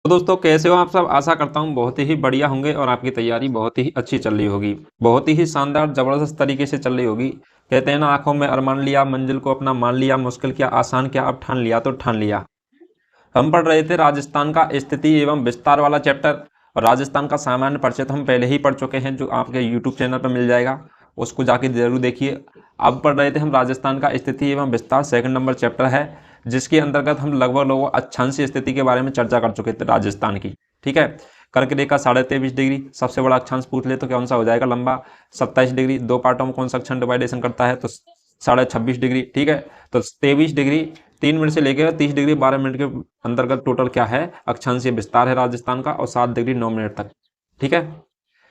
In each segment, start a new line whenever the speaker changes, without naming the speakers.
तो दोस्तों कैसे हो आप सब। आशा करता हूँ बहुत ही बढ़िया होंगे और आपकी तैयारी बहुत ही अच्छी चल रही होगी, बहुत ही शानदार जबरदस्त तरीके से चल रही होगी। कहते हैं ना, आंखों में अरमान लिया, मंजिल को अपना मान लिया, मुश्किल क्या आसान क्या अब ठान लिया तो ठान लिया। हम पढ़ रहे थे राजस्थान का स्थिति एवं विस्तार वाला चैप्टर। और राजस्थान का सामान्य परिचय तो हम पहले ही पढ़ चुके हैं, जो आपके यूट्यूब चैनल पर मिल जाएगा, उसको जाके जरूर देखिए। अब पढ़ रहे थे हम राजस्थान का स्थिति एवं विस्तार, सेकंड नंबर चैप्टर है, जिसके अंतर्गत हम लगभग अक्षांशीय स्थिति के बारे में चर्चा कर चुके थे राजस्थान की। ठीक है। कर्क रेखा 23.5 डिग्री, सबसे बड़ा अक्षांश पूछ ले तो कौन सा हो जाएगा, लंबा। 27 डिग्री, दो पार्टों में कौन सा अक्षांश डिवाइडेशन करता है, तो 26.5 डिग्री। ठीक है। तो 23 डिग्री 3 मिनट से लेकर 30 डिग्री 12 मिनट के अंतर्गत टोटल क्या है, अक्षांशीय विस्तार है राजस्थान का, और 7 डिग्री 9 मिनट तक। ठीक है।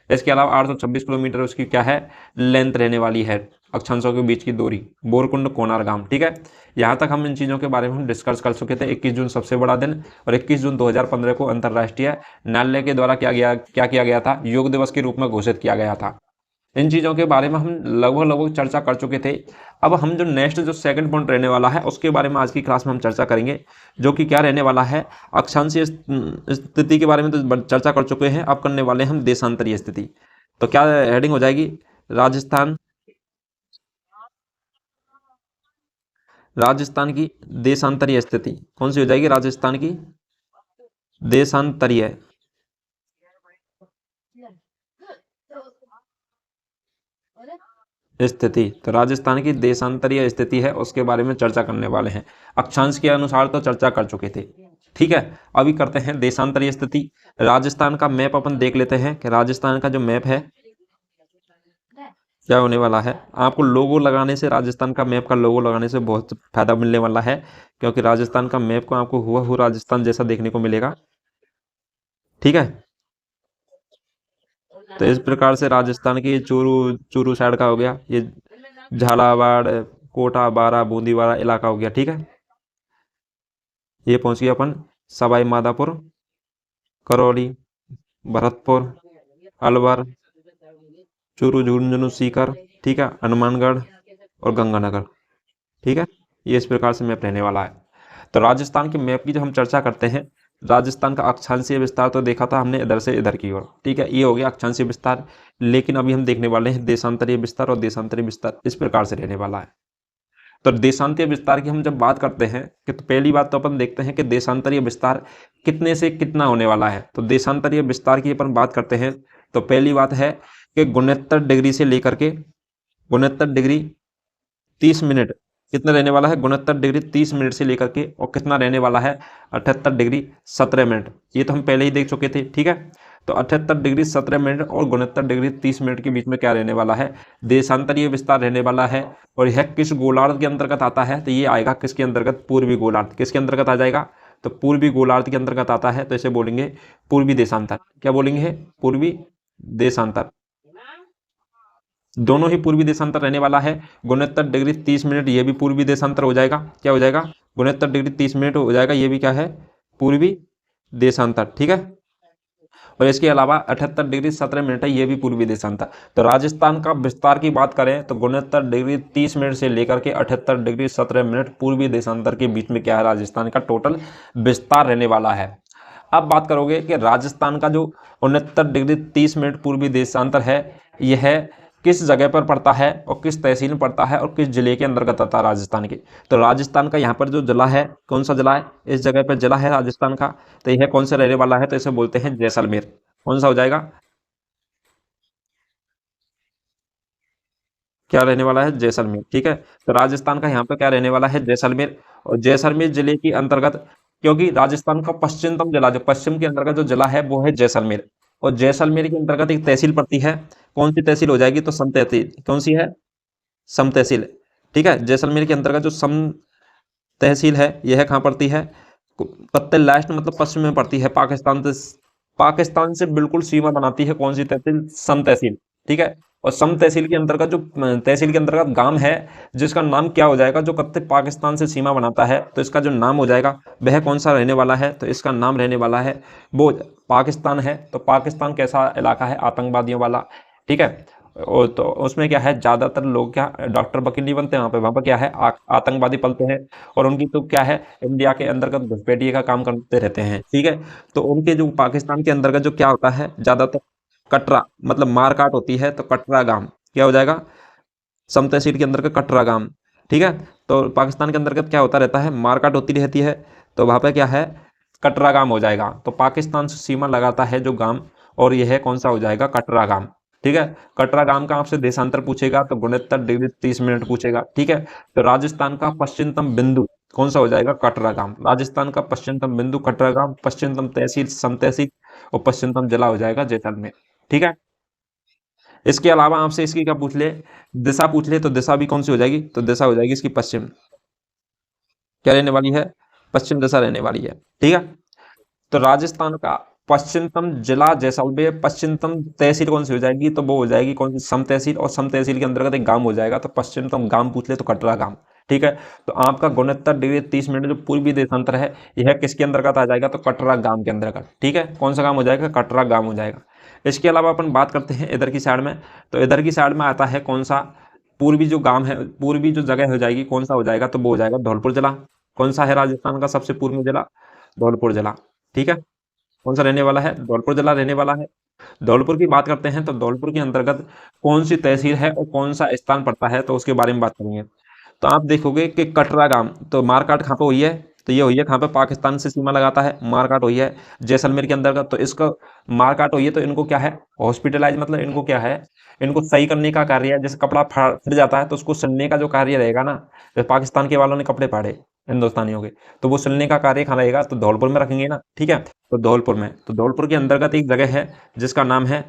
इसके अलावा 826 किलोमीटर उसकी क्या है, लेंथ रहने वाली है, अक्षांशों के बीच की दूरी। बोरकुंड कोणारगाम। ठीक है। यहाँ तक हम इन चीज़ों के बारे में हम डिस्कस कर चुके थे। 21 जून सबसे बड़ा दिन, और 21 जून 2015 को अंतर्राष्ट्रीय न्यायालय के द्वारा क्या किया गया था, योग दिवस के रूप में घोषित किया गया था। इन चीज़ों के बारे में हम लगभग चर्चा कर चुके थे। अब हम जो नेक्स्ट जो सेकंड पॉइंट रहने वाला है, उसके बारे में आज की क्लास में हम चर्चा करेंगे, जो कि क्या रहने वाला है, अक्षांशीय स्थिति के बारे में तो चर्चा कर चुके हैं। अब करने वाले हैं हम देशांतरीय स्थिति। तो क्या हेडिंग हो जाएगी, राजस्थान राजस्थान की देशांतरीय स्थिति। कौन सी हो जाएगी, राजस्थान की देशांतरीय स्थिति। तो राजस्थान की देशांतरीय स्थिति है, उसके बारे में चर्चा करने वाले हैं। अक्षांश के अनुसार तो चर्चा कर चुके थे। ठीक है। अभी करते हैं देशांतरीय स्थिति। राजस्थान का मैप अपन देख लेते हैं कि राजस्थान का जो मैप है क्या होने वाला है। आपको लोगो लगाने से, राजस्थान का मैप का लोगो लगाने से बहुत फायदा मिलने वाला है, क्योंकि राजस्थान का मैप को आपको हुआ राजस्थान जैसा देखने को मिलेगा। ठीक है। तो इस प्रकार से राजस्थान की चूरू चूरू साइड का हो गया, ये झालावाड़, कोटा, बारा, बूंदीवाड़ा इलाका हो गया। ठीक है। ये पहुंच गया अपन सवाई माधोपुर, करौली, भरतपुर, अलवर, चूरू, झुंझुनू, सीकर। ठीक है। हनुमानगढ़ और गंगानगर। ठीक है। ये इस प्रकार से मैप रहने वाला है। तो राजस्थान के मैप की जब हम चर्चा करते हैं, राजस्थान का अक्षांशीय विस्तार तो देखा था हमने इधर से इधर की ओर। ठीक है। ये हो गया अक्षांशीय विस्तार। लेकिन अभी हम देखने वाले हैं देशांतरीय विस्तार, और देशांतरीय विस्तार इस प्रकार से रहने वाला है। तो देशांतरीय विस्तार की हम जब बात करते हैं कि, तो पहली बात तो अपन देखते हैं कि देशांतरीय विस्तार कितने से कितना होने वाला है। तो देशांतरीय विस्तार की अपन बात करते हैं, तो पहली बात है कि 69 डिग्री से लेकर के 69 डिग्री 30 मिनट कितना रहने वाला है, 69 डिग्री 30 मिनट से लेकर के, और कितना रहने वाला है, 78 डिग्री 17 मिनट। ये तो हम पहले ही देख चुके थे। ठीक है। तो 78 डिग्री 17 मिनट और 69 डिग्री 30 मिनट के बीच में क्या रहने वाला है, देशांतरीय विस्तार रहने वाला है। और यह किस गोलार्ध के अंतर्गत आता है, तो ये आएगा किसके अंतर्गत, पूर्वी गोलार्ध। किसके अंतर्गत आ जाएगा, तो पूर्वी गोलार्ध के अंतर्गत आता है। तो इसे बोलेंगे पूर्वी देशांतर। क्या बोलेंगे, पूर्वी देशांतर। दोनों ही पूर्वी देशांतर रहने वाला है। 69 डिग्री 30 मिनट ये भी पूर्वी देशांतर हो जाएगा। क्या हो जाएगा, 69 डिग्री 30 मिनट हो जाएगा, ये भी क्या है, पूर्वी देशांतर। ठीक है। और इसके अलावा 78 डिग्री 17 मिनट है, ये भी पूर्वी देशांतर। तो राजस्थान का विस्तार की बात करें तो 69 डिग्री 30 मिनट से लेकर के 78 डिग्री 17 मिनट पूर्वी देशांतर के बीच में क्या है, राजस्थान का टोटल विस्तार रहने वाला है। अब बात करोगे कि राजस्थान का जो 69 डिग्री 30 मिनट पूर्वी देशांतर है, यह किस जगह पर पड़ता है और किस तहसील में पड़ता है और किस जिले के अंतर्गत आता है राजस्थान के। तो राजस्थान का यहाँ पर जो जिला है, कौन सा जिला है, इस जगह पर जिला है राजस्थान का, तो यह कौन सा रहने वाला है, तो इसे बोलते हैं जैसलमेर। कौन सा हो जाएगा, क्या रहने वाला है, जैसलमेर। ठीक है। तो राजस्थान का यहाँ पर क्या रहने वाला है, जैसलमेर। और जैसलमेर जिले के अंतर्गत, क्योंकि राजस्थान का पश्चिमतम जिला, जो पश्चिम के अंतर्गत जो जिला है वो है जैसलमेर। और जैसलमेर के अंतर्गत एक तहसील पड़ती है, कौन सी तहसील हो जाएगी, तो सम तहसील। कौन सी है, सम तहसील। ठीक है। जैसलमेर के अंतर्गत जो सम तहसील है, यह कहाँ पड़ती है, कत्ते लास्ट मतलब पश्चिम में पड़ती है, पाकिस्तान से बिल्कुल सीमा बनाती है। कौन सी तहसील, सम तहसील। ठीक है। और सम तहसील के अंतर्गत जो तहसील के अंतर्गत गांव है, जिसका नाम क्या हो जाएगा, जो कत्ते पाकिस्तान से सीमा बनाता है, तो इसका जो नाम हो जाएगा वह कौन सा रहने वाला है, तो इसका नाम रहने वाला है वो पाकिस्तान है। तो पाकिस्तान कैसा इलाका है, आतंकवादियों वाला। ठीक है। और तो उसमें क्या है, ज्यादातर लोग क्या डॉक्टर वकील नहीं बनते वहां पर क्या है आतंकवादी पलते हैं, और उनकी तो क्या है इंडिया के अंतर्गत घुसपैठिए का काम करते रहते हैं, ठीक है। तो उनके जो पाकिस्तान के अंतर्गत जो क्या होता है ज्यादातर कटरा, मतलब मारकाट होती है, तो कटरा गांव क्या हो जाएगा, सम तहसील के अंदर का कटरा गांव, ठीक है। तो पाकिस्तान के अंतर्गत क्या होता रहता है, मारकाट होती रहती है, तो वहां पे क्या है कटरा गांव हो जाएगा। तो पाकिस्तान से सीमा लगाता है जो गांव, और यह है कौन सा हो जाएगा, कटरा गांव, ठीक है। कटरा गांव का आपसे देशांतर पूछेगा तो 69 डिग्री 30 मिनट पूछेगा, ठीक है। तो राजस्थान का पश्चिमतम बिंदु कौन सा हो जाएगा, कटरा गांव। राजस्थान का पश्चिमतम बिंदु कटरा गांव, पश्चिमतम तहसील सम तहसील, और पश्चिमतम जिला हो जाएगा जैसलमेर, ठीक है। इसके अलावा आपसे इसकी क्या पूछ ले, दिशा पूछ ले, तो दिशा भी कौन सी हो जाएगी, तो दिशा हो जाएगी इसकी पश्चिम, क्या रहने वाली है, पश्चिम दिशा रहने वाली है, ठीक है। तो राजस्थान का पश्चिमतम जिला जैसलमेर, पश्चिमतम तहसील कौन सी हो जाएगी, तो वो हो जाएगी कौन सी, सम तहसील, और सम तहसील के अंतर्गत एक गांव हो जाएगा, तो पश्चिमतम गांव पूछ ले तो कटरा गांव, ठीक है। तो आपका 69 डिग्री 30 मिनट जो पूर्वी देशांतर है, यह किसके अंतर्गत आ जाएगा, तो कटरा गांव के अंतर्गत, ठीक है। कौन सा गांव हो जाएगा, कटरा गांव हो जाएगा। इसके अलावा अपन बात करते हैं इधर की साइड में, तो इधर की साइड में आता है कौन सा, पूर्वी जो गांव है, पूर्वी जो जगह हो जाएगी कौन सा हो जाएगा, तो वो हो जाएगा धौलपुर जिला। कौन सा है राजस्थान का सबसे पूर्वी जिला, धौलपुर जिला, ठीक है। कौन सा रहने वाला है, धौलपुर जिला रहने वाला है। धौलपुर की बात करते हैं तो धौलपुर के अंतर्गत कौन सी तहसील है और कौन सा स्थान पड़ता है, तो उसके बारे में बात करेंगे। तो आप देखोगे कि कटरा गांव, तो मारकाट कहाँ पे हुई है, तो ये हुई है कहाँ पे, पाकिस्तान से सीमा लगाता है, मारकाट हुई है जैसलमेर के अंतर्गत। तो इसका मारकाट हुई है, तो इनको क्या है हॉस्पिटलाइज, मतलब इनको क्या है, इनको सही करने का कार्य है। जैसे कपड़ा फट जाता है तो उसको सिलने का जो कार्य रहेगा ना, जैसे पाकिस्तान के वालों ने कपड़े फाड़े हिंदुस्तानियों के, तो वो सिलने का कार्य कहाँ रहेगा, तो धौलपुर में रखेंगे ना, ठीक है। तो धौलपुर में, तो धौलपुर के अंतर्गत एक जगह है जिसका नाम है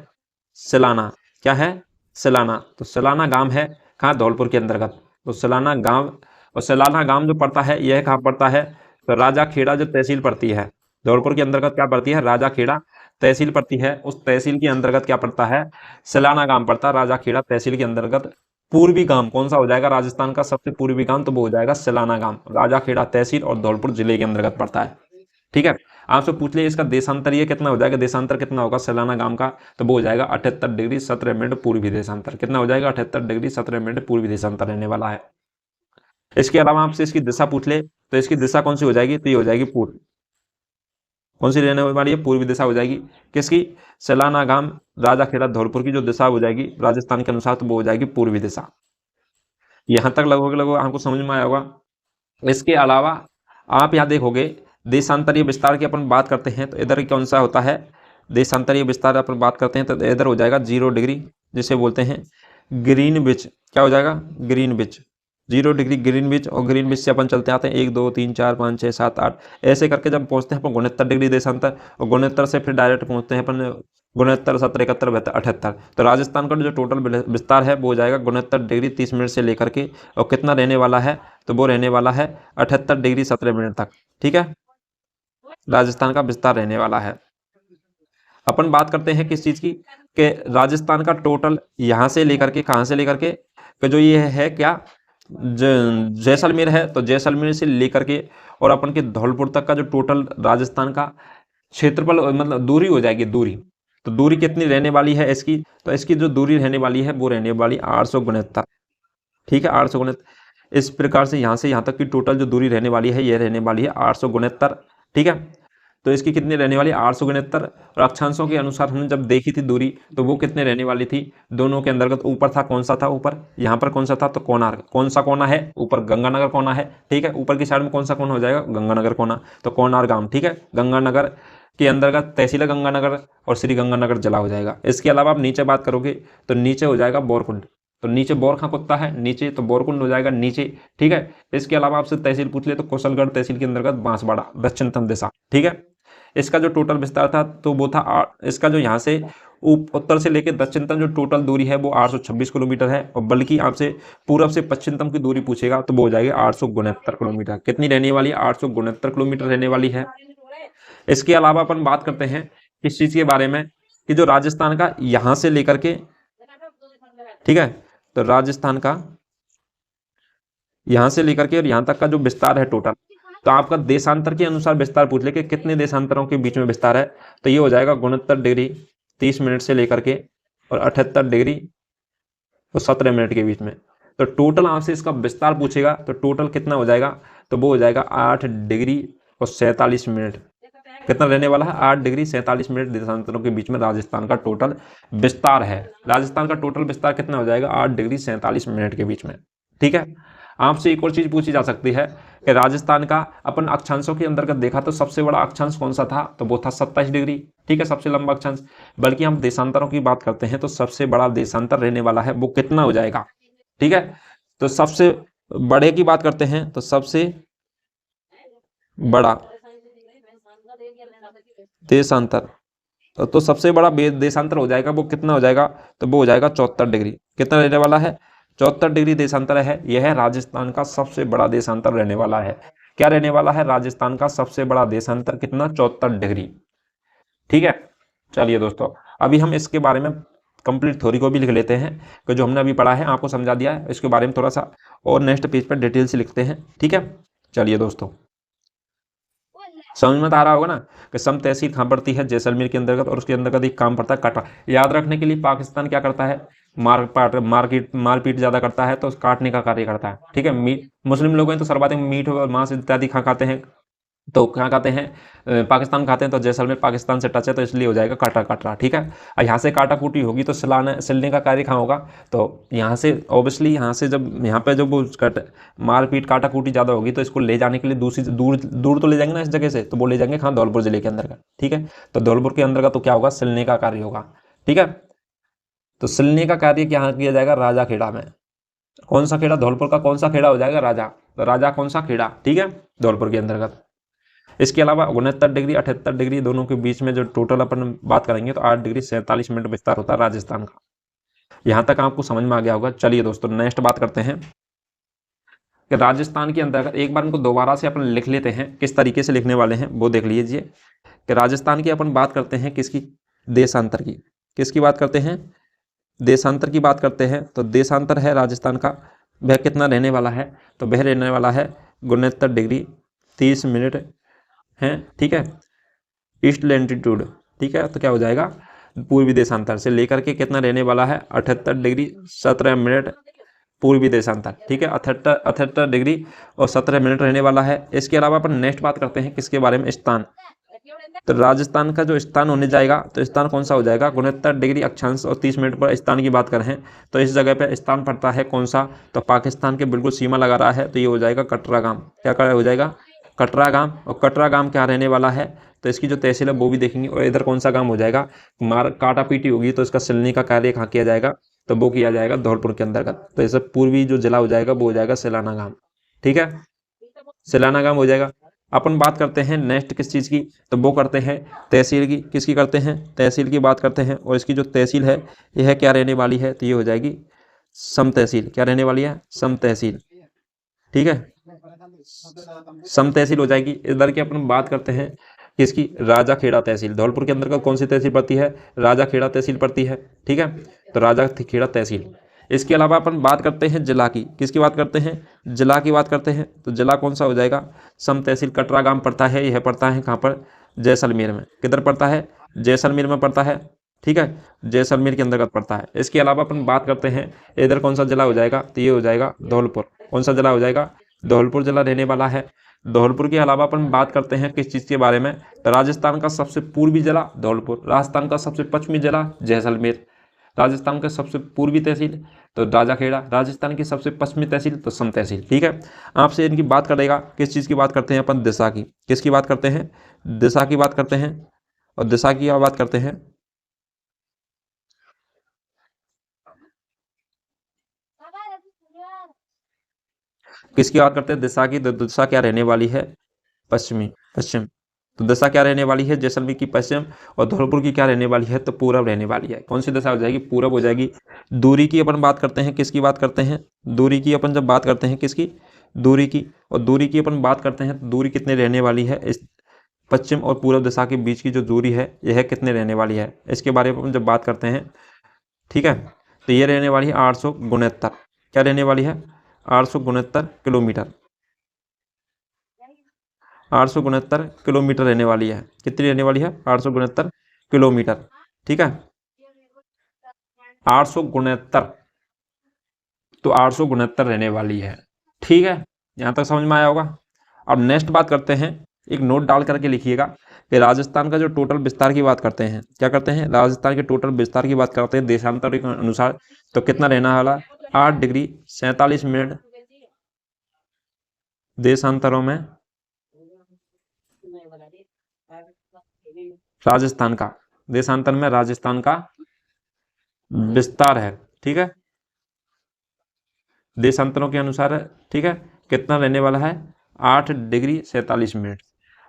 सिलाना, क्या है, सिलाना। तो सिलाना गांव है कहाँ, धौलपुर के अंतर्गत। तो सिलाना गांव, और सिलाना गांव जो पड़ता है यह कहाँ पड़ता है, तो राजा खेड़ा जो तहसील पड़ती है धौलपुर के अंतर्गत, क्या पड़ती है, राजा खेड़ा तहसील पड़ती है। उस तहसील के अंतर्गत क्या पड़ता है, सिलाना गांव पड़ता है, राजा खेड़ा तहसील के अंतर्गत। पूर्वी गांव कौन सा हो जाएगा, राजस्थान का सबसे पूर्वी गांव, तो वो हो जाएगा सिलाना गांव, राजा खेड़ा तहसील और धौलपुर जिले के अंतर्गत पड़ता है, ठीक है। आपसे पूछ ले इसका देशांतर ये कितना हो जाएगा, देशांतर कितना होगा सलाना गांव का, तो वो हो जाएगा 78 डिग्री 17 मिनट पूर्वी देशांतर। कितना हो जाएगा, 78 डिग्री 17 मिनट पूर्वी देशांतर रहने वाला है। इसके अलावा आपसे इसकी दिशा पूछ ले, तो इसकी दिशा कौन सी हो जाएगी, तो ये हो जाएगी पूर्व। कौन सी रहने वाली है, पूर्वी दिशा हो जाएगी किसकी, सलाना गांव राजा खेड़ा धौलपुर की जो दिशा हो जाएगी राजस्थान के अनुसार, तो वो हो जाएगी पूर्वी दिशा। यहां तक लगभग लगभग आपको समझ में आया होगा। इसके अलावा आप यहाँ देखोगे देशांतरीय विस्तार की अपन बात करते हैं, तो इधर कौन सा होता है, देशांतरीय विस्तार अपन बात करते हैं तो इधर हो जाएगा 0 डिग्री, जिसे बोलते हैं ग्रीन विच, क्या हो जाएगा, ग्रीन विच, 0 डिग्री ग्रीन विच। और ग्रीन विच से अपन चलते आते हैं 1 2 3 4 5 6 7 8 ऐसे करके जब पहुंचते हैं अपन 69 डिग्री देशांतर, और 69 से फिर डायरेक्ट पहुंचते हैं अपन 69 70 71 72 78। तो राजस्थान का जो टोटल विस्तार है वो हो जाएगा 69 डिग्री 30 मिनट से लेकर के, और कितना रहने वाला है, तो वो रहने वाला है 78 डिग्री 17 मिनट तक, ठीक है। राजस्थान का विस्तार रहने वाला है। अपन बात करते हैं किस चीज की, कि राजस्थान का टोटल यहां से लेकर के, कहां से लेकर के, कि जो ये है क्या, जैसलमेर है, तो जैसलमेर से लेकर के और अपन के धौलपुर तक का जो टोटल राजस्थान का क्षेत्रफल, मतलब दूरी हो जाएगी, दूरी। तो दूरी कितनी रहने वाली है इसकी, तो इसकी जो दूरी रहने वाली है वो रहने वाली 869, ठीक है, 869। इस प्रकार से यहाँ तक की टोटल जो दूरी रहने वाली है ये रहने वाली है 869, ठीक है। तो इसकी कितनी रहने वाली है 869, और अक्षांशों के अनुसार हमने जब देखी थी दूरी, तो वो कितने रहने वाली थी, दोनों के अंतर्गत ऊपर था कौन सा था, ऊपर यहाँ पर कौन सा था, तो कोणार्क। कौन सा कोना है, ऊपर गंगानगर कोना है, ठीक है। ऊपर की साइड में कौन सा कोना हो जाएगा, गंगानगर कोना, तो कोणार्क गांव, ठीक है। गंगानगर के अंतर्गत तहसील गंगानगर और श्री गंगानगर जिला हो जाएगा। इसके अलावा आप नीचे बात करोगे तो नीचे हो जाएगा बोरकुंड, तो नीचे बोर कहाँ कुत्ता है नीचे, तो बोरकुंड हो जाएगा नीचे, ठीक है। इसके अलावा आपसे तहसील पूछ ले तो कौशलगढ़ तहसील के अंतर्गत बांसवाड़ा दक्षिणतम दिशा, ठीक है। इसका जो टोटल विस्तार था तो वो था इसका जो यहाँ से उत्तर से लेकर दक्षिणतम जो टोटल दूरी है वो 826 किलोमीटर है, और बल्कि आपसे पूर्व से पश्चिमतम की दूरी पूछेगा तो वो हो जाएगी 869 किलोमीटर। कितनी रहने वाली है, 869 किलोमीटर रहने वाली है। इसके अलावा अपन बात करते हैं किस चीज के बारे में, कि जो राजस्थान का यहां से लेकर के, ठीक है, तो राजस्थान का यहां से लेकर के और यहां तक का जो विस्तार है टोटल, तो आपका देशांतर के अनुसार विस्तार पूछ ले कि कितने देशांतरों के बीच में विस्तार है, तो ये हो जाएगा 69 डिग्री 30 मिनट से लेकर के और 78 डिग्री और 17 मिनट के बीच में। तो टोटल आपसे इसका विस्तार पूछेगा तो टोटल कितना हो जाएगा, तो वो हो जाएगा 8 डिग्री और 47 मिनट। कितना रहने वाला है, 8 डिग्री 47 मिनट देशांतरों के बीच में राजस्थान का टोटल विस्तार है। राजस्थान का टोटल विस्तार कितना हो जाएगा, 8 डिग्री 47 मिनट के बीच में। ठीक है। आपसे एक और चीज पूछी जा सकती है कि राजस्थान का अपन अक्षांशों के अंतर्गत देखा तो सबसे बड़ा अक्षांश कौन सा था, तो वो था 27 डिग्री। ठीक है, सबसे लंबा अक्षांश। बल्कि हम देशांतरों की बात करते हैं तो सबसे बड़ा देशांतर रहने वाला है वो कितना हो जाएगा। ठीक है, तो सबसे बड़े की बात करते हैं तो सबसे बड़ा देशांतर, तो सबसे बड़ा देशांतर हो जाएगा वो कितना हो जाएगा, तो वो हो जाएगा 74 डिग्री। कितना रहने वाला है, 74 डिग्री देशांतर है। यह राजस्थान का सबसे बड़ा देशांतर रहने वाला है। क्या रहने वाला है, राजस्थान का सबसे बड़ा देशांतर कितना, 74 डिग्री। ठीक है। चलिए दोस्तों, अभी हम इसके बारे में कंप्लीट थ्योरी को भी लिख लेते हैं कि जो हमने अभी पढ़ा है आपको समझा दिया है, इसके बारे में थोड़ा सा और नेक्स्ट पेज पर डिटेल से लिखते हैं। ठीक है। चलिए दोस्तों, समझ में तो आ रहा होगा ना कि सम तहसील कहाँ पड़ती है, जैसलमेर के अंतर्गत, और उसके अंतर्गत एक काम पड़ता है कटा। याद रखने के लिए पाकिस्तान क्या करता है, मारपीट ज्यादा करता है तो काटने का कार्य करता है। ठीक है। मीट, मुस्लिम लोग हैं तो सर्वाधिक मीट और मांस इत्यादि खाते हैं, तो क्या खाते हैं, पाकिस्तान खाते हैं। तो जैसलमेर पाकिस्तान से टच है तो इसलिए हो जाएगा काटा कटरा। ठीक है। और यहाँ से काटा कूटी होगी तो सिलने का कार्य कहाँ होगा, तो यहाँ से ऑब्वियसली, यहाँ से जब यहाँ पे जब वो मारपीट काटा कूटी ज़्यादा होगी तो इसको ले जाने के लिए दूसरी दूर दूर तो ले जाएंगे ना इस जगह से, तो वो ले जाएंगे कहाँ, धौलपुर जिले के अंदर का। ठीक है। तो धौलपुर के अंदर का तो क्या होगा, सिलने का कार्य होगा। ठीक है। तो सिलने का कार्य क्या किया जाएगा, राजा खेड़ा में। कौन सा खेड़ा, धौलपुर का कौन सा खेड़ा हो जाएगा, राजा। तो राजा कौन सा खेड़ा, ठीक है, धौलपुर के अंतर्गत। इसके अलावा 69 डिग्री 78 डिग्री दोनों के बीच में जो टोटल अपन बात करेंगे तो 8 डिग्री 47 मिनट विस्तार होता है राजस्थान का। यहां तक आपको समझ में आ गया होगा। चलिए दोस्तों, नेक्स्ट बात करते हैं कि राजस्थान के अंतर्गत, एक बार इनको दोबारा से अपन लिख लेते हैं, किस तरीके से लिखने वाले हैं वो देख लीजिए कि राजस्थान की अपन बात करते हैं किसकी, देशांतर की। किसकी बात करते हैं, देशांतर की बात करते हैं। तो देशांतर है राजस्थान का, वह कितना रहने वाला है, तो वह रहने वाला है 69 डिग्री 30 मिनट है। ठीक है, ईस्ट लैटिट्यूड। ठीक है, तो क्या हो जाएगा, पूर्वी देशांतर से लेकर के कितना रहने वाला है, 78 डिग्री 17 मिनट पूर्वी देशांतर। ठीक है, 78 डिग्री और 17 मिनट रहने वाला है। इसके अलावा अपन नेक्स्ट बात करते हैं किसके बारे में, स्थान। तो राजस्थान का जो स्थान होने जाएगा तो स्थान कौन सा हो जाएगा, 69 डिग्री अक्षांश और 30 मिनट पर स्थान की बात करें तो इस जगह पर स्थान पड़ता है कौन सा, तो पाकिस्तान के बिल्कुल सीमा लगा रहा है, तो ये हो जाएगा कटरागाम। क्या हो जाएगा, कटरागाम। और कटरागाम क्या रहने वाला है, तो इसकी जो तहसील है वो भी देखेंगे। और इधर कौन सा गांव हो जाएगा, काटा पीटी होगी तो इसका सिलने का कार्य कहाँ किया जाएगा, तो वो किया जाएगा धौलपुर के अंतर्गत। तो इसे पूर्वी जो जिला हो जाएगा वो हो जाएगा सिलाना गांव। ठीक है, सिलाना गांव हो जाएगा। अपन बात करते हैं नेक्स्ट किस चीज़ की, तो वो करते हैं तहसील की। किसकी करते हैं, तहसील की बात करते हैं। और इसकी जो तहसील है यह क्या रहने वाली है, तो ये हो जाएगी सम तहसील। क्या रहने वाली है, सम तहसील। ठीक है, सम तहसील हो जाएगी। इधर की अपन बात करते हैं किसकी, राजा खेड़ा तहसील। धौलपुर के अंदर का कौन सी तहसील पड़ती है, राजा खेड़ा तहसील पड़ती है। ठीक है, तो राजा खेड़ा तहसील। इसके अलावा अपन बात करते हैं जिला की। किसकी बात करते हैं, जिला की बात करते हैं। तो जिला कौन सा हो जाएगा, सम तहसील कटरागाम पड़ता है। यह पड़ता है कहाँ पर, जैसलमेर में। किधर पड़ता है, जैसलमेर में पड़ता है। ठीक है, जैसलमेर के अंतर्गत पड़ता है। इसके अलावा अपन बात करते हैं इधर कौन सा जिला हो जाएगा, तो ये हो जाएगा धौलपुर। कौन सा जिला हो जाएगा, धौलपुर जिला रहने वाला है। धौलपुर के अलावा अपन बात करते हैं किस चीज़ के बारे में, तो राजस्थान का सबसे पूर्वी जिला धौलपुर, राजस्थान का सबसे पश्चिमी जिला जैसलमेर, राजस्थान का सबसे पूर्वी तहसील तो राजाखेड़ा, राजस्थान की सबसे पश्चिमी तहसील तो सम तहसील। ठीक है, आपसे इनकी बात करेगा किस चीज़ की बात करते हैं अपन, दिशा की। किसकी बात करते हैं, दिशा की बात करते हैं। और दिशा की बात करते हैं, किसकी बात करते हैं, दिशा की। तो दिशा क्या रहने वाली है, पश्चिमी, पश्चिम। तो दिशा क्या रहने वाली है, जैसलमेर की पश्चिम। और धौलपुर की क्या रहने वाली है, तो पूरब रहने वाली है। कौन सी दिशा हो जाएगी, पूरब हो जाएगी। दूरी की अपन बात करते हैं, किसकी बात करते हैं, दूरी की अपन जब बात करते हैं किसकी, दूरी की। और दूरी की अपन बात करते हैं तो दूरी कितने रहने वाली है, इस पश्चिम और पूरब दिशा के बीच की जो दूरी है यह कितने रहने वाली है, इसके बारे में अपन जब बात करते हैं। ठीक है, तो ये रहने वाली है 869। क्या रहने वाली है, 869 किलोमीटर। 869 किलोमीटर रहने वाली है। कितनी रहने वाली है, 869 किलोमीटर। ठीक है, 869 तो 869 रहने वाली है। ठीक है, यहाँ तक समझ में आया होगा। अब नेक्स्ट बात करते हैं, एक नोट डाल करके लिखिएगा कि राजस्थान का जो टोटल विस्तार की बात करते हैं, क्या करते हैं, राजस्थान के टोटल विस्तार की बात करते हैं देशांतर के अनुसार, तो कितना रहने वाला, 8 डिग्री 47 मिनट देशांतरों में राजस्थान का, देशांतर में राजस्थान का विस्तार है। ठीक है, देशांतरों के अनुसार है। ठीक है, कितना रहने वाला है, 8 डिग्री 47 मिनट।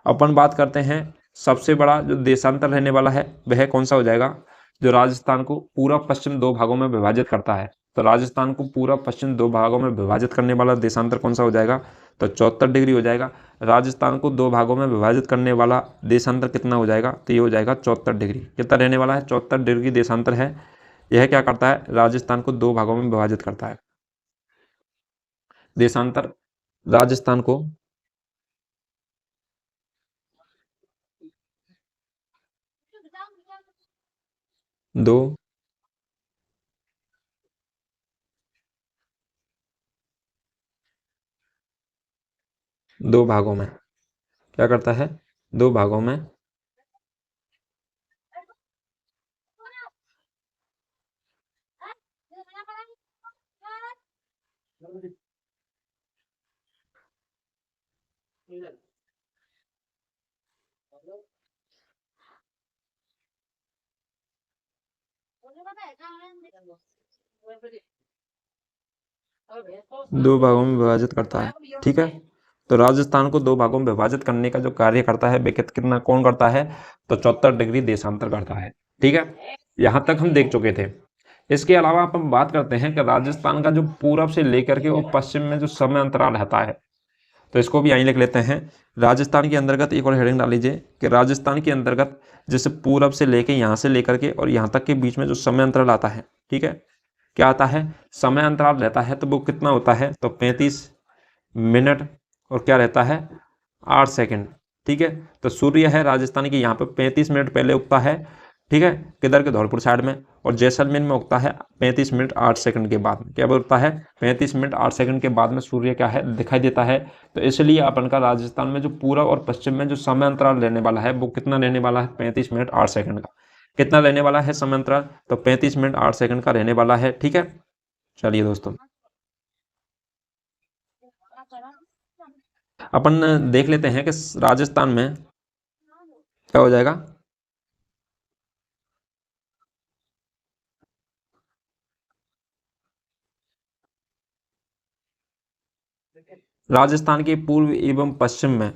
अपन बात करते हैं सबसे बड़ा जो देशांतर रहने वाला है वह कौन सा हो जाएगा, जो राजस्थान को पूर्व पश्चिम दो भागों में विभाजित करता है। तो राजस्थान को पूर्व पश्चिम दो भागों में विभाजित करने वाला देशांतर कौन सा हो जाएगा, तो 74 डिग्री हो जाएगा। राजस्थान को दो भागों में विभाजित करने वाला देशांतर कितना हो जाएगा, तो ये हो जाएगा 74 डिग्री। कितना रहने वाला है, 74 डिग्री देशांतर है। यह क्या करता है, राजस्थान को दो भागों में विभाजित करता है। देशांतर राजस्थान को दो भागों में क्या करता है, दो भागों में विभाजित करता है। ठीक है, तो राजस्थान को दो भागों में विभाजित करने का जो कार्य करता है कितना कौन करता है, तो 74 डिग्री देशांतर करता है। ठीक है, यहां तक हम देख चुके थे। इसके अलावा अपन बात करते हैं कि राजस्थान का जो पूरब से लेकर के और पश्चिम में जो समय अंतराल रहता है, तो इसको भी यहीं लिख लेते हैं। राजस्थान के अंतर्गत एक और हेडिंग डाल लीजिए कि राजस्थान के अंतर्गत जैसे पूरब से लेके यहाँ से लेकर के और यहाँ तक के बीच में जो समय अंतराल आता है, ठीक है, क्या आता है, समय अंतराल रहता है, तो वो कितना होता है, तो 35 मिनट और क्या रहता है, 8 सेकंड। ठीक है, तो सूर्य है राजस्थान की यहाँ पे 35 मिनट पहले उगता है। ठीक है, किधर के, धौलपुर साइड में, और जैसलमेर में उगता है 35 मिनट 8 सेकंड के बाद। क्या उगता है, 35 मिनट 8 सेकंड के बाद में सूर्य क्या है, दिखाई देता है। तो इसलिए अपन का राजस्थान में जो पूर्व और पश्चिम में जो समय अंतराल रहने वाला है वो कितना रहने वाला है, 35 मिनट 8 सेकंड का। कितना रहने वाला है समय अंतराल, तो 35 मिनट 8 सेकंड का रहने वाला है। ठीक है, चलिए दोस्तों अपन देख लेते हैं कि राजस्थान में क्या हो जाएगा। राजस्थान के पूर्व एवं पश्चिम में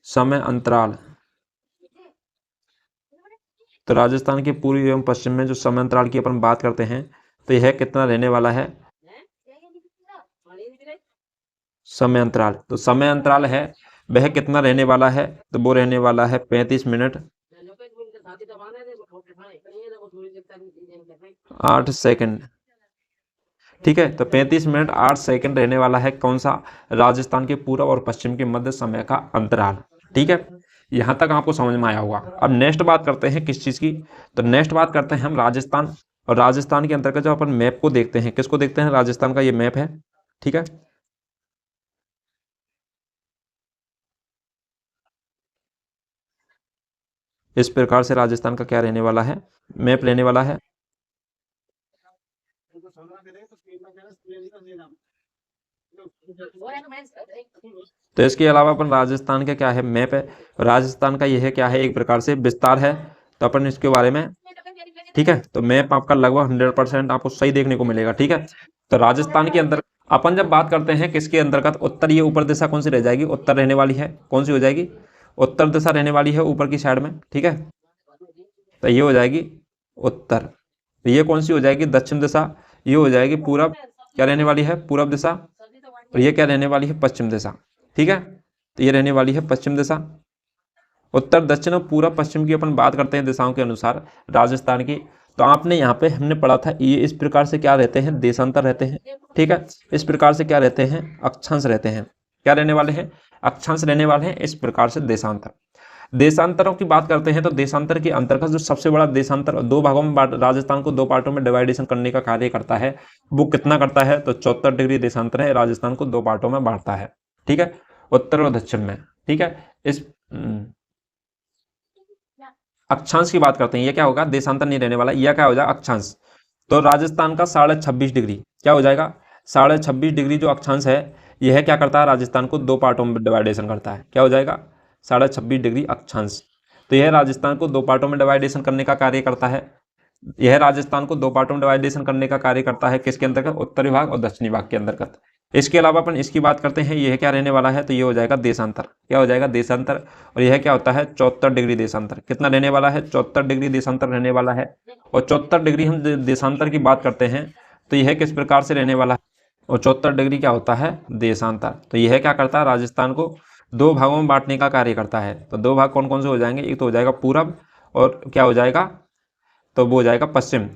समय अंतराल, तो राजस्थान के पूर्व एवं पश्चिम में जो समय अंतराल की अपन बात करते हैं, तो यह कितना रहने वाला है, समय अंतराल, तो समय अंतराल है वह कितना रहने वाला है, तो वो रहने वाला है 35 मिनट 8 सेकंड। ठीक है, तो 35 मिनट 8 सेकंड रहने वाला है कौन सा, राजस्थान के पूर्व और पश्चिम के मध्य समय का अंतराल। ठीक है, यहां तक आपको समझ में आया होगा। अब नेक्स्ट बात करते हैं किस चीज की, तो नेक्स्ट बात करते हैं हम राजस्थान, और राजस्थान के अंतर्गत जब अपन मैप को देखते हैं, किसको देखते हैं, राजस्थान का ये मैप है। ठीक है, इस प्रकार से राजस्थान का क्या रहने वाला है, मैप लेने वाला है। तो इसके अलावा अपन राजस्थान का क्या है, मैप है, राजस्थान का यह क्या है, एक प्रकार से विस्तार है। तो अपन इसके बारे में, ठीक है, तो मैप आपका लगभग 100% आपको सही देखने को मिलेगा। ठीक है, तो राजस्थान के अंदर अपन जब बात करते हैं किसके अंतर्गत, उत्तर, ये ऊपर दिशा कौन सी रह जाएगी, उत्तर रहने वाली है, कौन सी हो जाएगी, उत्तर दिशा रहने वाली है ऊपर की साइड में। ठीक है, तो ये हो जाएगी उत्तर, तो ये कौन सी हो जाएगी, दक्षिण दिशा, ये हो जाएगी पूरब, क्या रहने वाली है, पूरब दिशा, और ये क्या रहने वाली है, पश्चिम दिशा। ठीक है, तो ये रहने वाली है पश्चिम दिशा। उत्तर दक्षिण और पूरब पश्चिम की अपन बात करते हैं दिशाओं के अनुसार राजस्थान की, तो आपने यहाँ पे हमने पढ़ा था ये इस प्रकार से क्या रहते हैं, देशांतर रहते हैं। ठीक है, इस प्रकार से क्या रहते हैं, अक्षांश रहते हैं। क्या रहने वाले हैं, अक्षांश रहने वाले हैं, इस प्रकार से देशांतर। देशांतरों की बात करते हैं तो देशांतर के अंतर्गत जो सबसे बड़ा देशांतर दो भागों में राजस्थान को दो पार्टों में डिवाइडेशन करने का कार्य करता है, वो कितना करता है, तो 74 डिग्री देशांतर है, राजस्थान को दो पार्टों में बांटता है। ठीक है, उत्तर और दक्षिण में। ठीक है, इस अक्षांश की बात करते हैं, ये क्या होगा, देशांतर नहीं रहने वाला, यह क्या हो जाएगा, अक्षांश। तो राजस्थान का 26.5 डिग्री क्या हो जाएगा, 26.5 डिग्री जो अक्षांश है, यह क्या करता है, राजस्थान को दो पार्टों में डिवाइडेशन करता है। क्या हो जाएगा, 26.5 डिग्री अक्षांश। तो यह राजस्थान को दो पार्टों में डिवाइडेशन करने का कार्य करता है। यह राजस्थान को दो पार्टों में डिवाइडेशन करने का कार्य करता है, किसके अंतर्गत, उत्तरी भाग और दक्षिणी भाग के अंतर्गत। इसके अलावा अपन इसकी बात करते हैं, यह क्या रहने वाला है, तो ये हो जाएगा देशांतर। क्या हो जाएगा, देशांतर। और यह क्या होता है, 74 डिग्री देशांतर। कितना रहने वाला है, 74 डिग्री देशांतर रहने वाला है। और 74 डिग्री हम देशांतर की बात करते हैं तो यह किस प्रकार से रहने वाला है, और 74 डिग्री क्या होता है, देशांतर। तो यह क्या करता है, राजस्थान को दो भागों में बांटने का कार्य करता है। तो दो भाग कौन कौन से हो जाएंगे, एक तो हो जाएगा पूरब, और क्या हो जाएगा, तो वो हो जाएगा पश्चिम।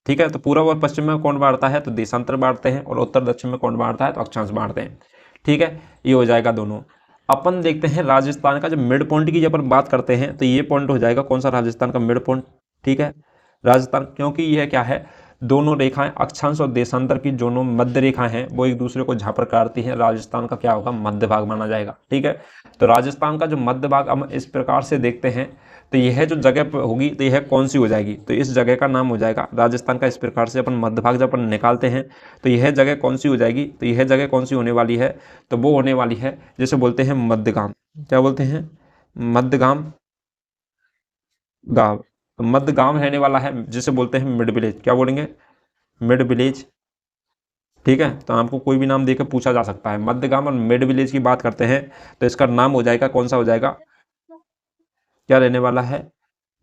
ठीक है, तो पूर्व और पश्चिम में कौन बांटता है, तो देशांतर बांटते हैं, और उत्तर दक्षिण में कौन बांटता है, तो अक्षांश बांटते हैं। ठीक है, ये हो जाएगा दोनों। अपन देखते हैं राजस्थान का जब मिड पॉइंट की जब अपन बात करते हैं तो ये पॉइंट हो जाएगा कौन सा, राजस्थान का मिड पॉइंट। ठीक है, राजस्थान, क्योंकि यह क्या है, दोनों रेखाएं अक्षांश और देशांतर की दोनों मध्य रेखाएं हैं, वो एक दूसरे को जहां पर काटती हैं, राजस्थान का क्या होगा, मध्य भाग माना जाएगा। ठीक है, तो राजस्थान का जो मध्य भाग हम इस प्रकार से देखते हैं, तो यह जो जगह होगी तो यह कौन सी हो जाएगी, तो इस जगह का नाम हो जाएगा राजस्थान का। इस प्रकार से अपन मध्य भाग जब अपन निकालते हैं तो यह जगह कौन सी हो जाएगी, तो यह जगह कौन सी होने वाली है, तो वो होने वाली है जिसे बोलते हैं मध्यगाम। क्या बोलते हैं, मध्यगाम गांव। तो मध्य गांव रहने वाला है जिसे बोलते हैं मिड विलेज। क्या बोलेंगे, मिड विलेज। ठीक है, तो आपको कोई भी नाम देकर पूछा जा सकता है। मध्य गांव और मिड विलेज की बात करते हैं तो इसका नाम हो जाएगा कौन सा हो जाएगा, क्या रहने वाला है,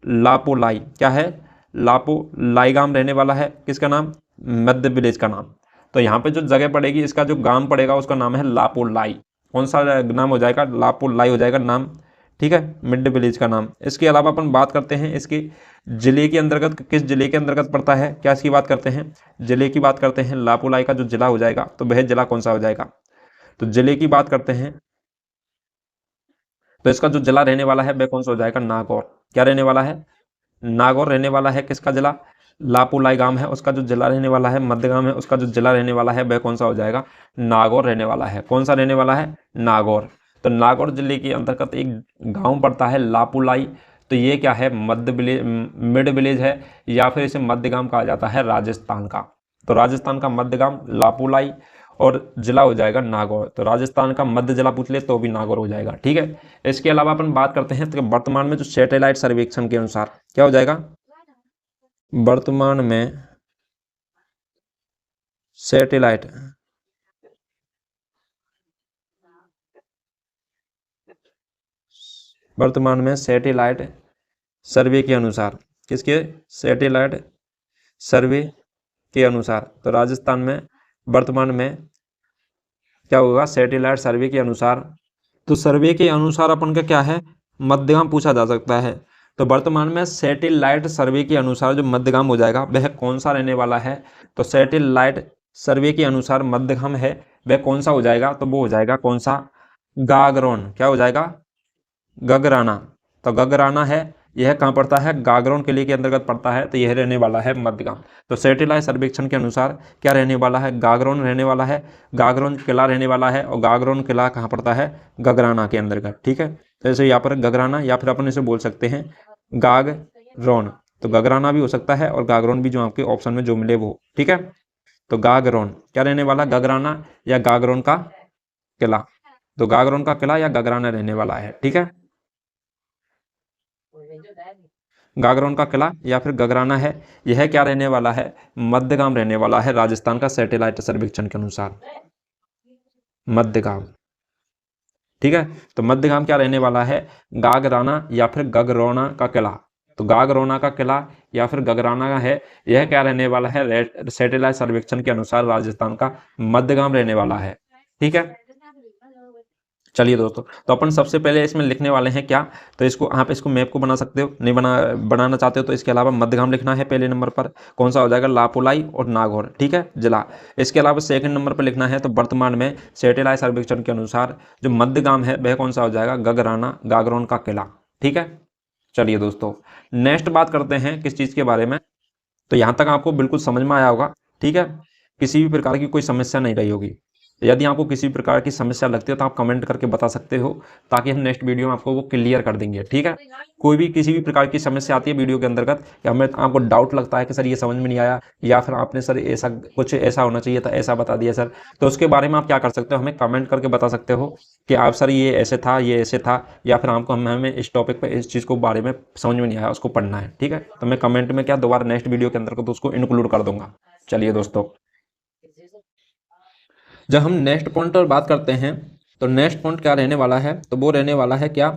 लापोलाई। क्या है, लापोलाई गांव रहने वाला है, किसका नाम, मध्य विलेज का नाम। तो यहाँ पे जो जगह पड़ेगी, इसका जो गांव पड़ेगा उसका नाम है लापोलाई। कौन सा नाम हो जाएगा, लापोलाई हो जाएगा नाम। ठीक है, मिड विलेज का नाम। इसके अलावा अपन बात करते हैं इसके जिले के अंतर्गत, किस जिले के अंतर्गत पड़ता है, क्या इसकी बात करते हैं, जिले की बात करते हैं। लापोलाई का जो जिला हो जाएगा तो वह जिला कौन सा हो जाएगा, तो जिले की बात करते हैं तो इसका जो जिला रहने वाला है वह कौन सा हो जाएगा, नागौर। क्या रहने वाला है, नागौर रहने वाला है, किसका जिला, लापोलाई गांव है उसका जो जिला रहने वाला है, मध्यगाम है उसका जो जिला रहने वाला है वह कौन सा हो जाएगा, नागौर रहने वाला है। कौन सा रहने वाला है, नागौर। तो नागौर जिले के अंतर्गत एक गांव पड़ता है लापोलाई। तो ये क्या है, मध्य विलेज, मिड विलेज है, या फिर इसे मध्यगाम कहा जाता है राजस्थान का। तो राजस्थान का मध्यगाम लापोलाई, और जिला हो जाएगा नागौर। तो राजस्थान का मध्य जिला पूछ ले तो भी नागौर हो जाएगा। ठीक है, इसके अलावा अपन बात करते हैं तो वर्तमान में जो सैटेलाइट सर्वेक्षण के अनुसार क्या हो जाएगा, वर्तमान में सैटेलाइट सर्वे के अनुसार, किसके, सैटेलाइट सर्वे के अनुसार, तो राजस्थान में वर्तमान में क्या होगा, सैटेलाइट सर्वे के अनुसार। तो सर्वे के अनुसार अपन का क्या है, मध्यगाम पूछा जा सकता है। तो वर्तमान में सैटेलाइट सर्वे के अनुसार जो मध्यगाम हो जाएगा वह कौन सा रहने वाला है, तो सैटेलाइट सर्वे के अनुसार मध्यगाम है वह कौन सा हो जाएगा, तो वो हो जाएगा कौन सा, गागरोन। क्या हो जाएगा, गगराना। तो गगराना है, यह कहाँ पड़ता है, गागरोन किले के अंतर्गत पड़ता है, तो यह रहने वाला है मध्यगाम। तो सैटेलाइट सर्वेक्षण के अनुसार क्या रहने वाला है, गागरोन रहने वाला है, गागरोन किला रहने वाला है। और गागरोन किला कहाँ पड़ता है, गगराना के अंतर्गत। ठीक है, तो जैसे यहाँ पर गगराना, या फिर अपन इसे बोल सकते हैं गागरोन। तो गगराना भी हो सकता है और गागरोन भी, जो आपके ऑप्शन में जो मिले वो। ठीक है, तो गागरोन क्या रहने वाला, गगराना या गागरोन का किला। तो गागरोन का किला या गगराना रहने वाला है। ठीक है, गागरोन का किला या फिर गगराना है, यह क्या रहने वाला है, मध्यगाम रहने वाला है राजस्थान का सैटेलाइट सर्वेक्षण के अनुसार, मध्यगाम। ठीक है, तो मध्यगाम क्या रहने वाला है, गागराना या फिर गगरौना का किला। तो गागरौना का किला या फिर गगराना का है, यह क्या रहने वाला है, सैटेलाइट सर्वेक्षण के अनुसार राजस्थान का मध्यगाम रहने वाला है। ठीक है, चलिए दोस्तों, तो अपन सबसे पहले इसमें लिखने वाले हैं क्या, तो इसको आप इसको मैप को बना सकते हो, नहीं बनाना चाहते हो तो इसके अलावा मध्यगाम लिखना है पहले नंबर पर, कौन सा हो जाएगा, लापोलाई और नागौर, ठीक है, जिला। इसके अलावा सेकंड नंबर पर लिखना है तो वर्तमान में सैटेलाइट सर्वेक्षण के अनुसार जो मध्यगाम है वह कौन सा हो जाएगा, गगराना, गागरोन का किला, ठीक है। चलिए दोस्तों, नेक्स्ट बात करते हैं किस चीज़ के बारे में, तो यहाँ तक आपको बिल्कुल समझ में आया होगा, ठीक है, किसी भी प्रकार की कोई समस्या नहीं रही होगी। यदि आपको किसी प्रकार की समस्या लगती है तो आप कमेंट करके बता सकते हो, ताकि हम नेक्स्ट वीडियो में आपको वो क्लियर कर देंगे, ठीक है। कोई भी किसी भी प्रकार की समस्या आती है वीडियो के अंतर्गत, या हमें आपको डाउट लगता है कि सर ये समझ में नहीं आया, या फिर आपने सर ऐसा कुछ ऐसा होना चाहिए था, ऐसा बता दिया सर, तो उसके बारे में आप क्या कर सकते हो, हमें कमेंट करके बता सकते हो कि आप सर ये ऐसे था, ये ऐसे था, या फिर आपको हमें इस टॉपिक पर इस चीज़ को बारे में समझ में नहीं आया, उसको पढ़ना है, ठीक है। तो मैं कमेंट में क्या दोबारा नेक्स्ट वीडियो के अंतर्गत उसको इंक्लूड कर दूंगा। चलिए दोस्तों, जब हम नेक्स्ट पॉइंट पर बात करते हैं तो नेक्स्ट पॉइंट क्या रहने वाला है, तो वो रहने वाला है क्या,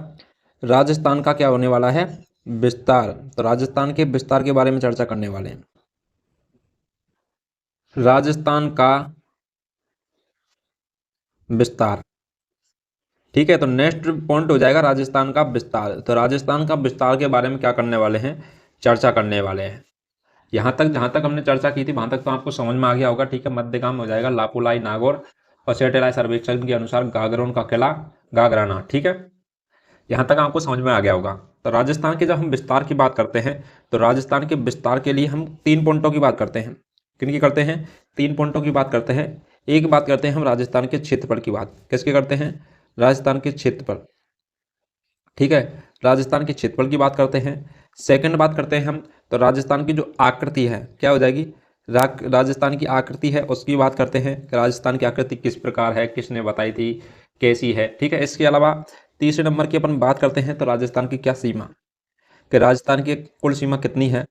राजस्थान का क्या होने वाला है, विस्तार। तो राजस्थान के विस्तार के बारे में चर्चा करने वाले हैं, राजस्थान का विस्तार, ठीक है। तो नेक्स्ट पॉइंट हो जाएगा राजस्थान का विस्तार। तो राजस्थान का विस्तार के बारे में क्या करने वाले हैं, चर्चा करने वाले हैं। यहाँ तक जहाँ तक हमने चर्चा की थी वहाँ तक तो आपको समझ में आ गया होगा, ठीक है। मध्यगाम हो जाएगा लापोलाई, नागौर, और सैटेलाइट सर्वेक्षण के अनुसार गागरोन का किला, गागराना, ठीक है। यहाँ तक आपको समझ में आ गया होगा। तो राजस्थान के जब हम विस्तार की बात करते हैं तो राजस्थान के विस्तार के लिए हम 3 पॉइंटों की बात करते हैं। किन की करते हैं, 3 पॉइंटों की बात करते हैं। एक बात करते हैं हम राजस्थान के क्षेत्रफल की बात, किसके करते हैं, राजस्थान के क्षेत्रफल, ठीक है, राजस्थान के क्षेत्रफल की बात करते हैं। सेकंड बात करते हैं हम तो राजस्थान की जो आकृति है क्या हो जाएगी, राजस्थान की आकृति है उसकी बात करते हैं, राजस्थान की आकृति किस प्रकार है, किसने बताई थी, कैसी है, ठीक है। इसके अलावा तीसरे नंबर की अपन बात करते हैं तो राजस्थान की क्या सीमा, कि राजस्थान की कुल सीमा कितनी है,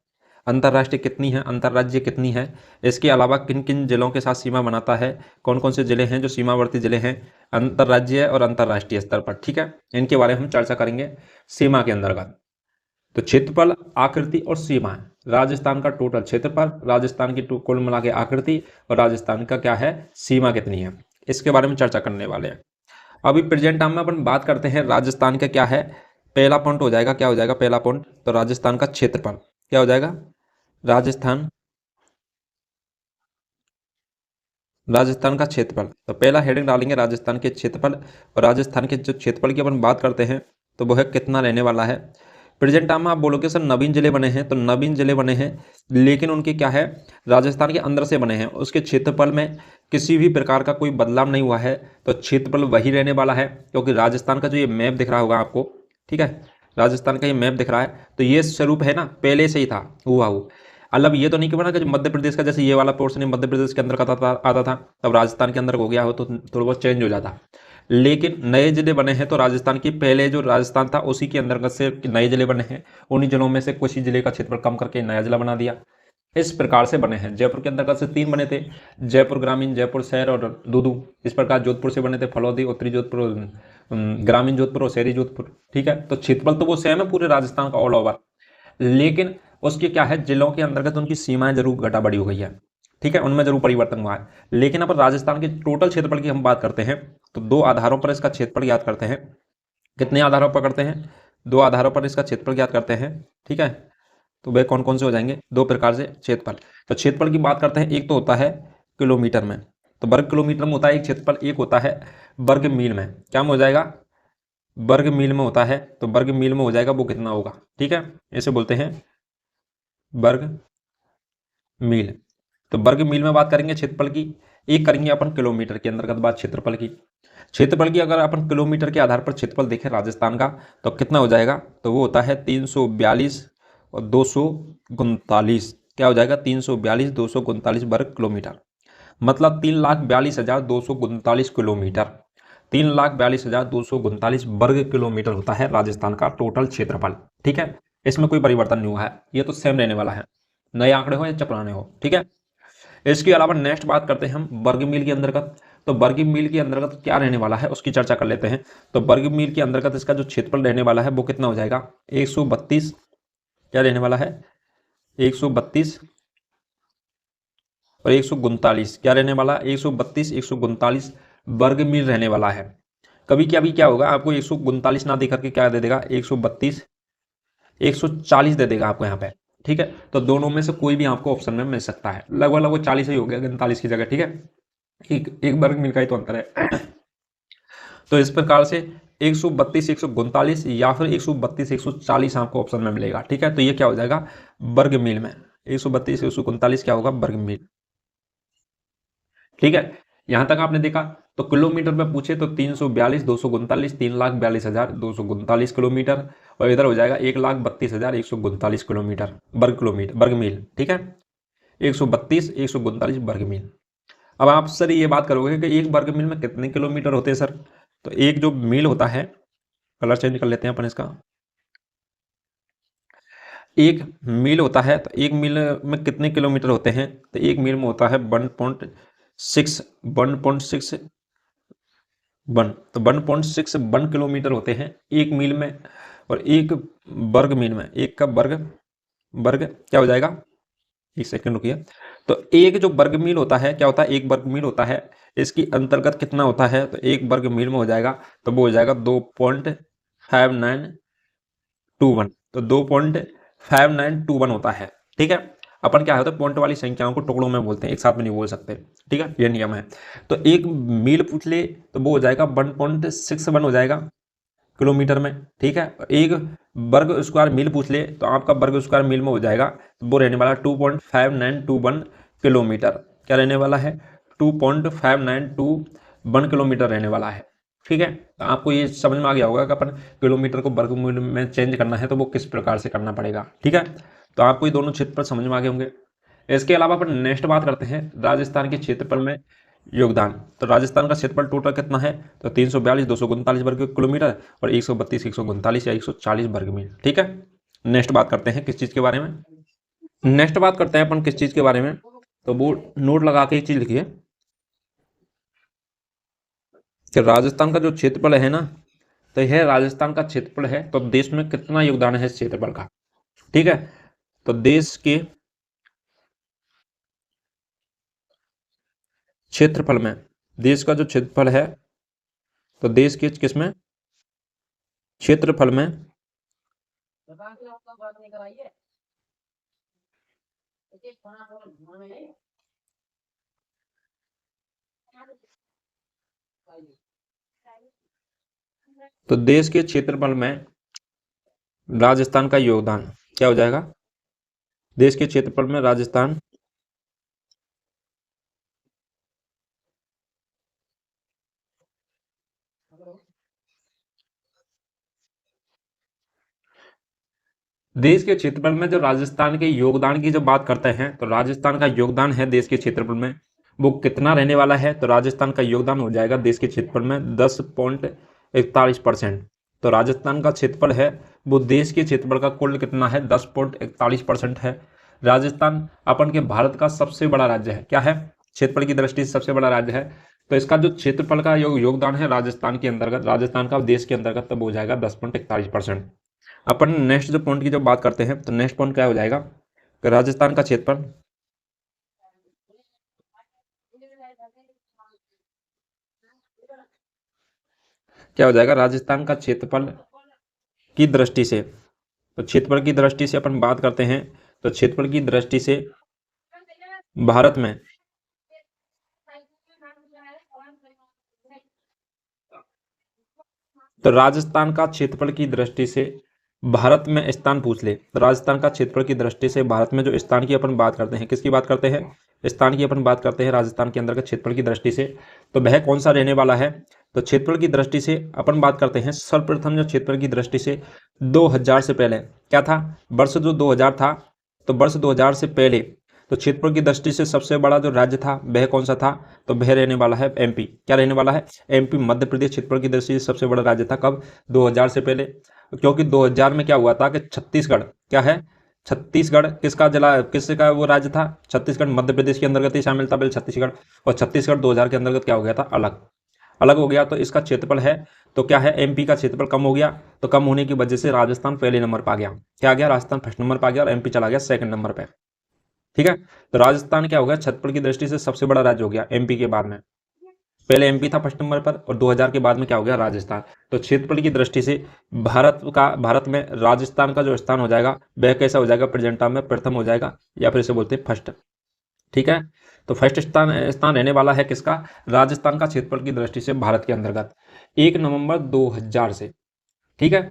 अंतर्राष्ट्रीय कितनी है, अंतर्राज्यीय कितनी है। इसके अलावा किन किन जिलों के साथ सीमा बनाता है, कौन कौन से जिले हैं जो सीमावर्ती जिले हैं अंतर्राज्यीय और अंतर्राष्ट्रीय स्तर पर, ठीक है। इनके बारे में हम चर्चा करेंगे सीमा के अंतर्गत। तो क्षेत्रफल, आकृति और सीमा, राजस्थान का टोटल क्षेत्रफल, राजस्थान की कुल मिला के आकृति, और राजस्थान का क्या है, सीमा कितनी है, इसके बारे में चर्चा करने वाले हैं। अभी प्रेजेंट टाइम में अपन बात करते हैं राजस्थान का क्या है, पहला पॉइंट हो जाएगा, क्या हो जाएगा पहला पॉइंट, तो राजस्थान का क्षेत्रफल क्या हो जाएगा, राजस्थान का क्षेत्रफल। तो पहला हेडिंग डालेंगे राजस्थान के क्षेत्रफल, और राजस्थान के जो क्षेत्रफल की अपन बात करते हैं तो वह कितना रहने वाला है। प्रेजेंट टाइम में आप बोलोगे सर नवीन जिले बने हैं, तो नवीन जिले बने हैं लेकिन उनके क्या है, राजस्थान के अंदर से बने हैं, उसके क्षेत्रफल में किसी भी प्रकार का कोई बदलाव नहीं हुआ है, तो क्षेत्रफल वही रहने वाला है। क्योंकि राजस्थान का जो ये मैप दिख रहा होगा आपको, ठीक है, राजस्थान का ये मैप दिख रहा है, तो ये स्वरूप है ना पहले से ही था हुआ वो। मतलब ये तो नहीं कि बना कि जो मध्य प्रदेश का जैसे ये वाला पोर्शन मध्य प्रदेश के अंदर आता था तब राजस्थान के अंदर हो गया हो तो थोड़ा बहुत चेंज हो जाता, लेकिन नए जिले बने हैं तो राजस्थान की पहले जो राजस्थान था उसी के अंतर्गत से नए जिले बने हैं, उन्हीं जिलों में से कुछ ही जिले का क्षेत्रफल कम करके नया जिला बना दिया। इस प्रकार से बने हैं। जयपुर के अंतर्गत से 3 बने थे, जयपुर ग्रामीण, जयपुर शहर और दूदू। इस प्रकार जोधपुर से बने थे फलौदी, उत्तरी जोधपुर, ग्रामीण जोधपुर और शहरी जोधपुर, ठीक है। तो क्षेत्रफल तो वो सेम है पूरे राजस्थान का ऑल ओवर, लेकिन उसके क्या है, जिलों के अंतर्गत उनकी सीमाएं जरूर घटा बढ़ी हो गई है, ठीक है, उनमें जरूर परिवर्तन हुआ है। लेकिन अपन राजस्थान के टोटल क्षेत्रफल की हम बात करते हैं तो 2 आधारों पर इसका क्षेत्रफल ज्ञात करते हैं। कितने आधारों पर करते हैं, 2 आधारों पर इसका क्षेत्रफल ज्ञात करते हैं, ठीक है। तो वे कौन कौन से हो जाएंगे, 2 प्रकार से क्षेत्रफल। तो क्षेत्रफल की बात करते हैं, एक तो होता है किलोमीटर में, तो वर्ग किलोमीटर में होता है एक क्षेत्रफल, एक होता है वर्ग मील में, क्या में हो जाएगा, वर्ग मील में होता है। तो वर्ग मील में हो जाएगा वो कितना होगा, ठीक है, इसे बोलते हैं वर्ग मील। तो वर्ग मील में बात करेंगे क्षेत्रफल की, एक करेंगे अपन किलोमीटर के अंतर्गत बात क्षेत्रफल की। क्षेत्रफल की अगर अपन किलोमीटर के आधार पर क्षेत्रफल देखें राजस्थान का तो कितना हो जाएगा, तो वो होता है 342 और 239, क्या हो जाएगा 342 239 वर्ग किलोमीटर, मतलब 3,42,239 किलोमीटर, 3,42,239 वर्ग किलोमीटर होता है राजस्थान का टोटल क्षेत्रफल, ठीक है। इसमें कोई परिवर्तन नहीं हुआ है, ये तो सेम रहने वाला है, नए आंकड़े हो या चपराने हो, ठीक है। इसके अलावा नेक्स्ट बात करते हैं हम वर्ग मील के अंतर्गत। तो वर्ग मील के अंतर्गत क्या रहने वाला है उसकी चर्चा कर लेते हैं। तो वर्ग मील के अंतर्गत इसका जो क्षेत्रफल रहने वाला है वो कितना हो जाएगा, 132, क्या रहने वाला है, 132 और 139, क्या रहने वाला, 132 139 वर्ग मील रहने वाला है। कभी क्या होगा, आपको 139 ना दे करके क्या दे देगा, 132 140 दे देगा आपको यहाँ पे। ठीक है, तो दोनों में से कोई भी आपको ऑप्शन में मिल सकता है। लगभग लगभग 40 ही हो गया 39 की जगह। ठीक है, एक वर्ग मील का ही तो अंतर है। तो इस प्रकार से 132 139 या फिर 132 140 आपको ऑप्शन में मिलेगा। ठीक है, तो ये क्या हो जाएगा, वर्ग मील में 132 139 क्या होगा, वर्ग मील। ठीक है, यहां तक आपने देखा। तो किलोमीटर में पूछे तो 342 239 3,42,239 किलोमीटर, और इधर हो जाएगा 1,32,139 किलोमीटर वर्ग मील। ठीक है, 132 139 वर्ग मील। अब आप सर ये बात करोगे कि एक वर्ग मील में कितने किलोमीटर होते हैं सर, तो एक जो मील होता है, कलर चेंज कर लेते हैं अपन इसका, एक मील होता है तो एक मील में कितने किलोमीटर होते हैं, तो एक मील में होता है 1.6 तो 1.6 1 किलोमीटर होते हैं एक मील में। और एक वर्ग मील में, एक का वर्ग क्या हो जाएगा, एक सेकंड रुकिए। तो एक जो वर्ग मील होता है क्या होता है, एक वर्ग मील होता है, इसकी अंतर्गत कितना होता है, तो एक वर्ग मील में हो जाएगा, तो वो हो जाएगा 2.5921, तो 2.5921 होता है। ठीक है, अपन क्या होता है, पॉइंट वाली संख्याओं को टुकड़ों में बोलते हैं, एक साथ में नहीं बोल सकते। ठीक है, ये नियम है। तो एक मील पूछ ले तो वो हो जाएगा 1.61 हो जाएगा किलोमीटर में। ठीक है, एक वर्ग स्क्वायर मील पूछ ले तो आपका वर्ग स्क्वायर मील में हो जाएगा, तो वो रहने वाला 2.5921 किलोमीटर। क्या रहने वाला है, 2.5921 किलोमीटर रहने वाला है। ठीक है, तो आपको ये समझ में आ गया होगा कि अपन किलोमीटर को वर्गमूल में चेंज करना है तो वो किस प्रकार से करना पड़ेगा। ठीक है, तो आपको ये दोनों क्षेत्रफल समझ में आ गए होंगे। इसके अलावा अपन नेक्स्ट बात करते हैं राजस्थान के क्षेत्रफल में योगदान। तो राजस्थान का क्षेत्रफल टोटल कितना है, तो 342 239 वर्ग किलोमीटर और 132 139 या 140 वर्ग मील। ठीक है, नेक्स्ट बात करते हैं किस चीज के बारे में, नेक्स्ट बात करते हैं अपन किस चीज के बारे में, तो वो नोट लगा के एक चीज लिखिए कि राजस्थान का जो क्षेत्रफल है ना, तो यह राजस्थान का क्षेत्रफल है, तो देश में कितना योगदान है इस क्षेत्रफल का। ठीक है, तो देश के क्षेत्रफल में, देश का जो क्षेत्रफल है, तो देश के किसमें, क्षेत्रफल में, तो देश के क्षेत्रफल में राजस्थान का योगदान क्या हो जाएगा, देश के क्षेत्रफल में राजस्थान देश के क्षेत्रफल में जो राजस्थान के योगदान की जब बात करते हैं, तो राजस्थान का योगदान है देश के क्षेत्रफल में वो कितना रहने वाला है, तो राजस्थान का योगदान हो जाएगा देश के क्षेत्रफल में 10.41%। तो राजस्थान का क्षेत्रफल है वो देश के क्षेत्रफल का कुल कितना है, 10.41% है। राजस्थान अपन के भारत का सबसे बड़ा राज्य है, क्या है, क्षेत्रफल की दृष्टि से सबसे बड़ा राज्य है। तो इसका जो क्षेत्रफल का योगदान है राजस्थान के अंतर्गत, राजस्थान का देश के अंतर्गत, तब हो जाएगा 10.41%। अपन नेक्स्ट जो पॉइंट की जब बात करते हैं, तो नेक्स्ट पॉइंट क्या हो जाएगा कि राजस्थान का क्षेत्रफल क्या हो जाएगा, राजस्थान का क्षेत्रफल की दृष्टि से, तो क्षेत्रफल की दृष्टि से अपन बात करते हैं, तो क्षेत्रफल की दृष्टि से भारत में तो राजस्थान का क्षेत्रफल की दृष्टि से भारत में स्थान पूछ ले, तो राजस्थान का क्षेत्रफल की दृष्टि से भारत में जो स्थान की अपन बात करते हैं, किसकी बात करते हैं, स्थान की अपन बात करते हैं राजस्थान के अंदर का क्षेत्रफल की दृष्टि से, तो वह कौन सा रहने वाला है, तो क्षेत्रफल की दृष्टि से अपन बात करते हैं सर्वप्रथम जो क्षेत्रफल की दृष्टि से 2000 से पहले क्या था, वर्ष जो 2000 था, तो वर्ष 2000 से पहले तो क्षेत्रफल की दृष्टि से सबसे बड़ा जो राज्य था वह कौन सा था, तो वह रहने वाला है एमपी। क्या रहने वाला है, एमपी मध्य प्रदेश क्षेत्रफल की दृष्टि से सबसे बड़ा राज्य था, कब, 2000 से पहले। क्योंकि 2000 में क्या हुआ था कि छत्तीसगढ़ क्या है, छत्तीसगढ़ किसका वो राज्य था, छत्तीसगढ़ मध्य प्रदेश के अंतर्गत ही शामिल था पहले छत्तीसगढ़, और छत्तीसगढ़ 2000 के अंतर्गत क्या हो गया था, अलग अलग हो गया। तो इसका क्षेत्रफल है, तो क्या है, एमपी का क्षेत्रफल कम हो गया, तो कम होने की वजह से राजस्थान पहले नंबर पर आ गया, क्या आ गया, राजस्थान फर्स्ट नंबर पर आ गया और एमपी चला गया सेकंड नंबर पे। ठीक है, तो राजस्थान क्या हो गया, क्षेत्रफल की दृष्टि से सबसे बड़ा राज्य हो गया एमपी के बाद में। पहले एमपी था फर्स्ट नंबर पर और 2000 के बाद में क्या हो गया, राजस्थान। तो क्षेत्रफल की दृष्टि से भारत में राजस्थान का जो स्थान हो जाएगा वह कैसा हो जाएगा, प्रेजेंट टाइम में प्रथम हो जाएगा, या फिर इसे बोलते हैं फर्स्ट। ठीक है, तो फर्स्ट स्थान स्थान रहने वाला है किसका, राजस्थान का, क्षेत्रफल की दृष्टि से भारत के अंतर्गत 1 नवंबर 2000 से। ठीक है,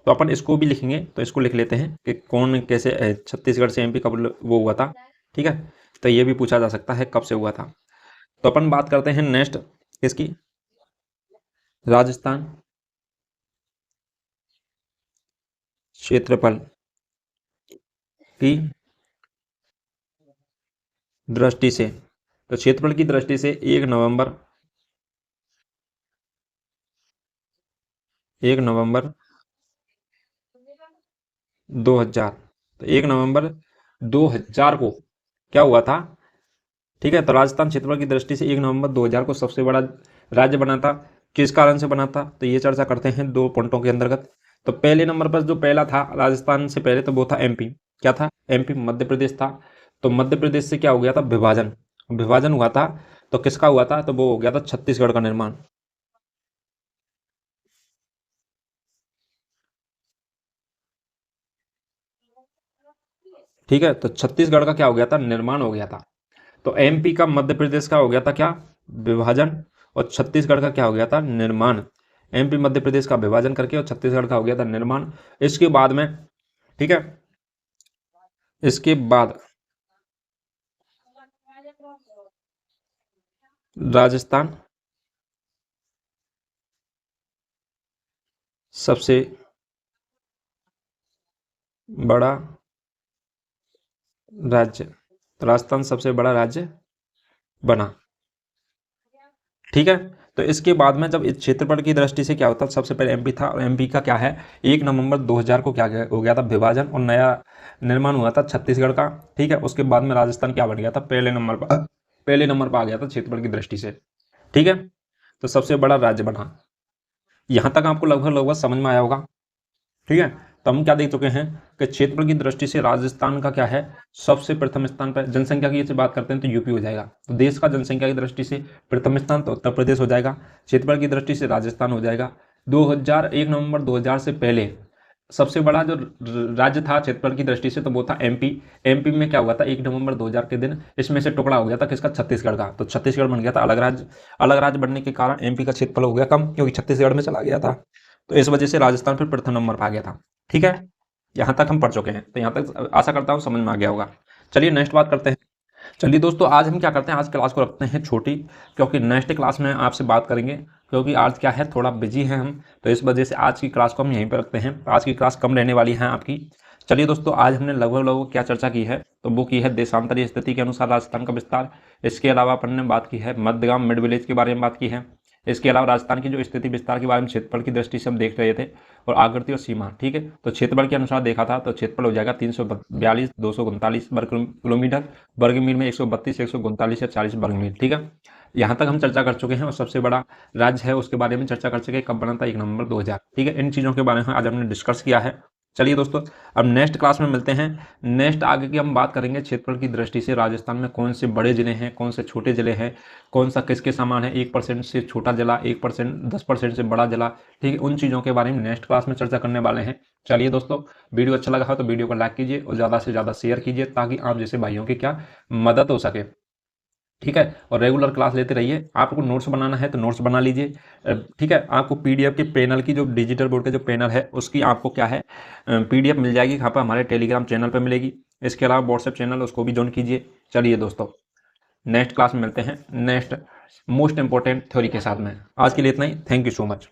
तो अपन इसको भी लिखेंगे, तो इसको लिख लेते हैं कि कौन कैसे छत्तीसगढ़ से एमपी कब वो हुआ था। ठीक है, तो ये भी पूछा जा सकता है कब से हुआ था। तो अपन बात करते हैं नेक्स्ट किसकी, राजस्थान क्षेत्रफल की दृष्टि से। तो क्षेत्रफल की दृष्टि से 1 नवंबर 2000, तो 1 नवंबर 2000 को क्या हुआ था। ठीक है, तो राजस्थान क्षेत्रफल की दृष्टि से 1 नवंबर 2000 को सबसे बड़ा राज्य बना था। किस कारण से बना था, तो ये चर्चा करते हैं 2 पॉइंटों के अंतर्गत। तो पहले नंबर पर जो पहला था राजस्थान से पहले, तो वो था एमपी। क्या था, एमपी मध्य प्रदेश था। तो मध्य प्रदेश से क्या हो गया था, विभाजन, विभाजन हुआ था। तो किसका हुआ था, तो वो हो गया था छत्तीसगढ़ का निर्माण। ठीक है, तो छत्तीसगढ़ का क्या हो गया था, निर्माण हो गया था। तो एमपी का मध्य प्रदेश का हो गया था क्या, विभाजन, और छत्तीसगढ़ का क्या हो गया था, निर्माण। एमपी मध्य प्रदेश का विभाजन करके और छत्तीसगढ़ का हो गया था निर्माण। इसके बाद में, ठीक है, इसके बाद राजस्थान सबसे बड़ा राज्य, तो राजस्थान सबसे बड़ा राज्य बना। ठीक है, तो इसके बाद में जब इस क्षेत्रफल की दृष्टि से क्या होता है, सबसे पहले एमपी था, और एमपी का क्या है, 1 नवंबर 2000 को क्या हो गया था, विभाजन, और नया निर्माण हुआ था छत्तीसगढ़ का। ठीक है, उसके बाद में राजस्थान क्या बन गया था, पहले नंबर पर आ गया था क्षेत्रफल की दृष्टि से। ठीक है, तो सबसे बड़ा राज्य बना। यहाँ तक आपको लगभग लगभग समझ में आया होगा। ठीक है, तो हम क्या देख चुके हैं कि क्षेत्रफल की दृष्टि से राजस्थान का क्या है, सबसे प्रथम स्थान पर। जनसंख्या की बात करते हैं तो यूपी हो जाएगा। तो देश का जनसंख्या की दृष्टि से प्रथम स्थान तो उत्तर प्रदेश हो जाएगा। क्षेत्रफल की दृष्टि से राजस्थान हो जाएगा। 1 नवंबर 2000 से पहले सबसे बड़ा जो राज्य था क्षेत्रफल की दृष्टि से, तो वो था एमपी। एमपी में क्या हुआ था, 1 नवंबर 2000 के दिन इसमें से टुकड़ा हो गया था किसका, छत्तीसगढ़ का। तो छत्तीसगढ़ बन गया था अलग राज्य। अलग राज्य बनने के कारण एमपी का क्षेत्रफल हो गया कम, क्योंकि छत्तीसगढ़ में चला गया था। तो इस वजह से राजस्थान फिर प्रथम नंबर पर आ गया था। ठीक है, यहाँ तक हम पढ़ चुके हैं, तो यहाँ तक आशा करता हूँ समझ में आ गया होगा। चलिए नेक्स्ट बात करते हैं। चलिए दोस्तों, आज हम क्या करते हैं, आज क्लास को रखते हैं छोटी, क्योंकि नेक्स्ट क्लास में आपसे बात करेंगे। क्योंकि आज क्या है, थोड़ा बिजी हैं हम, तो इस वजह से आज की क्लास को हम यहीं पर रखते हैं। आज की क्लास कम रहने वाली है आपकी। चलिए दोस्तों, आज हमने लगभग लगभग क्या चर्चा की है, तो वो की है देशांतरीय स्थिति के अनुसार राजस्थान का विस्तार। इसके अलावा अपन ने बात की है मध्यगाम, मिड विलेज के बारे में बात की है। इसके अलावा राजस्थान की जो स्थिति विस्तार के बारे में क्षेत्रफल की दृष्टि से हम देख रहे थे, और आकृति और सीमा। ठीक है, तो क्षेत्रफल के अनुसार देखा था, तो क्षेत्रफल हो जाएगा 342 239 वर्ग किलोमीटर, वर्ग मील में 132 139 या 40 वर्ग मील। ठीक है, यहाँ तक हम चर्चा कर चुके हैं, और सबसे बड़ा राज्य है उसके बारे में चर्चा कर चुके हैं, कब बना था, 1 नवंबर 2000। ठीक है, इन चीज़ों के बारे में आज हमने डिस्कस किया है। चलिए दोस्तों, अब नेक्स्ट क्लास में मिलते हैं। नेक्स्ट आगे की हम बात करेंगे क्षेत्रफल की दृष्टि से राजस्थान में कौन से बड़े जिले हैं, कौन से छोटे जिले हैं, कौन सा किसके समान है, 1% से छोटा जिला, 1% 10% से बड़ा जिला। ठीक है, उन चीज़ों के बारे में नेक्स्ट क्लास में चर्चा करने वाले हैं। चलिए दोस्तों, वीडियो अच्छा लगा हो तो वीडियो को लाइक कीजिए और ज़्यादा से ज़्यादा शेयर कीजिए, ताकि आप जैसे भाइयों की क्या मदद हो सके। ठीक है, और रेगुलर क्लास लेते रहिए। आपको नोट्स बनाना है तो नोट्स बना लीजिए। ठीक है, आपको पीडीएफ के पैनल की, जो डिजिटल बोर्ड का जो पैनल है, उसकी आपको क्या है, पीडीएफ मिल जाएगी। यहाँ पर हमारे टेलीग्राम चैनल पर मिलेगी। इसके अलावा व्हाट्सएप चैनल, उसको भी ज्वाइन कीजिए। चलिए दोस्तों, नेक्स्ट क्लास में मिलते हैं नेक्स्ट मोस्ट इंपॉर्टेंट थ्योरी के साथ में। आज के लिए इतना ही। Thank you so much.